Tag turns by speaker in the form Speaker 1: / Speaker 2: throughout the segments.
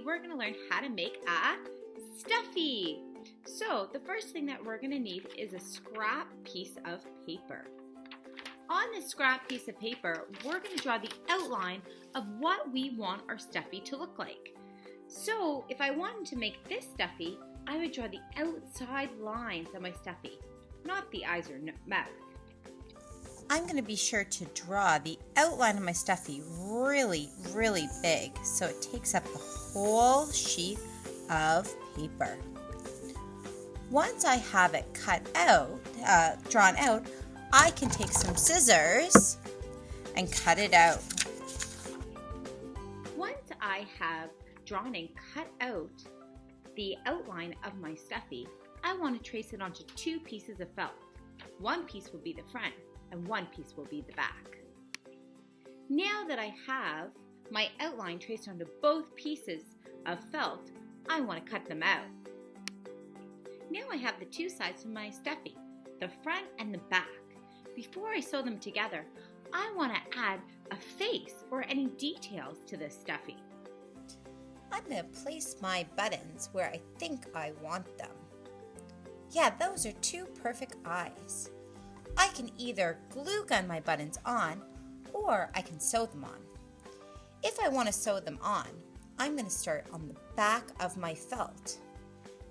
Speaker 1: we're going to learn how to make a stuffie. So the first thing that we're going to need is a scrap piece of paper. On this scrap piece of paper, we're going to draw the outline of what we want our stuffie to look like. So if I wanted to make this stuffie, I would draw the outside lines of my stuffie, not the eyes or mouth.
Speaker 2: I'm going to be sure to draw the outline of my stuffie really, really big so it takes up the whole sheet of paper. Once I have it drawn out, I can take some scissors and cut it out.
Speaker 1: Once I have drawn and cut out the outline of my stuffie, I want to trace it onto two pieces of felt. One piece will be the front and one piece will be the back. Now that I have my outline traced onto both pieces of felt, I want to cut them out. Now I have the two sides of my stuffie, the front and the back. Before I sew them together, I want to add a face or any details to this stuffie.
Speaker 2: I'm going to place my buttons where I think I want them. Yeah, those are two perfect eyes. I can either glue gun my buttons on or I can sew them on. If I want to sew them on, I'm going to start on the back of my felt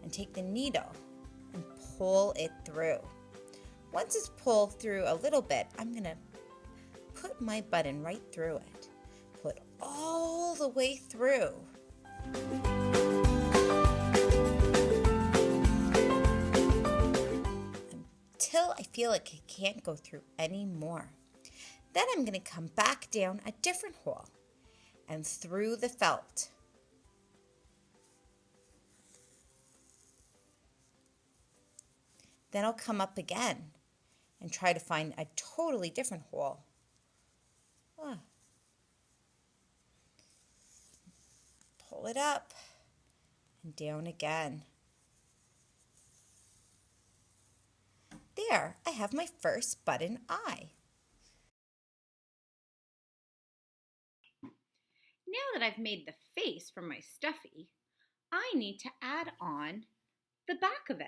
Speaker 2: and take the needle and pull it through. Once it's pulled through a little bit, I'm going to put my button right through it. Pull it all the way through. Until I feel like I can't go through anymore. Then I'm going to come back down a different hole and through the felt. Then I'll come up again and try to find a totally different hole. Pull it up and down again. There, I have my first button eye.
Speaker 1: Now that I've made the face for my stuffie, I need to add on the back of it.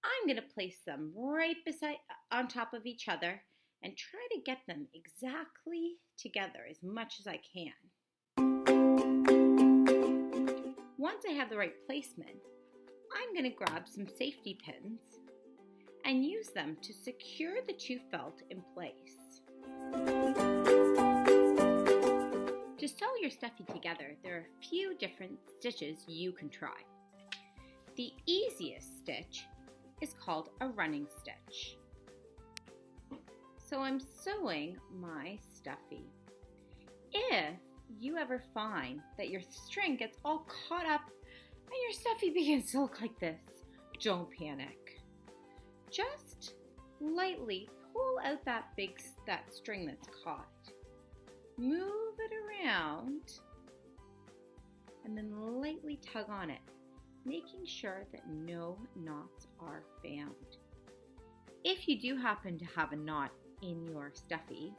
Speaker 1: I'm going to place them right on top of each other and try to get them exactly together as much as I can. Once I have the right placement, I'm going to grab some safety pins and use them to secure the two felt in place. To sew your stuffie together, there are a few different stitches you can try. The easiest stitch is called a running stitch. So I'm sewing my stuffie. If you ever find that your string gets all caught up and your stuffie begins to look like this, don't panic. Just lightly pull out that string that's caught. Move it around and then lightly tug on it, making sure that no knots are found. If you do happen to have a knot in your stuffie,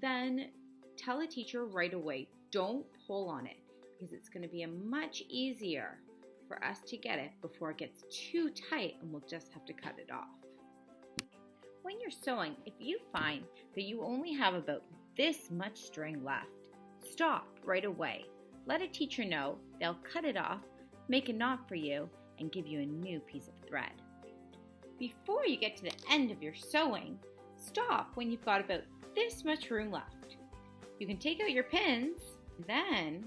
Speaker 1: then tell a teacher right away, don't pull on it, because it's going to be much easier for us to get it before it gets too tight and we'll just have to cut it off. When you're sewing, if you find that you only have about this much string left, stop right away. Let a teacher know, they'll cut it off, make a knot for you, and give you a new piece of thread. Before you get to the end of your sewing, stop when you've got about this much room left. You can take out your pins, then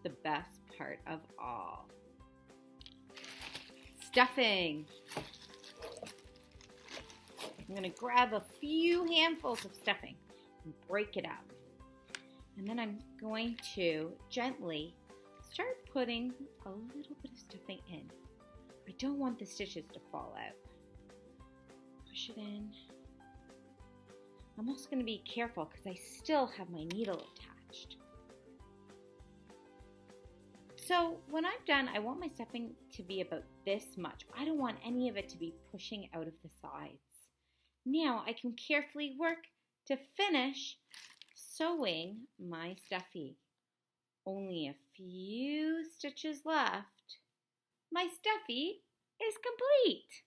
Speaker 1: the best part of all, stuffing. I'm going to grab a few handfuls of stuffing and break it up. And then I'm going to gently start putting a little bit of stuffing in. I don't want the stitches to fall out. Push it in. I'm also going to be careful because I still have my needle attached. So when I'm done, I want my stuffing to be about this much. I don't want any of it to be pushing out of the sides. Now I can carefully work to finish sewing my stuffie. Only a few stitches left. My stuffie is complete.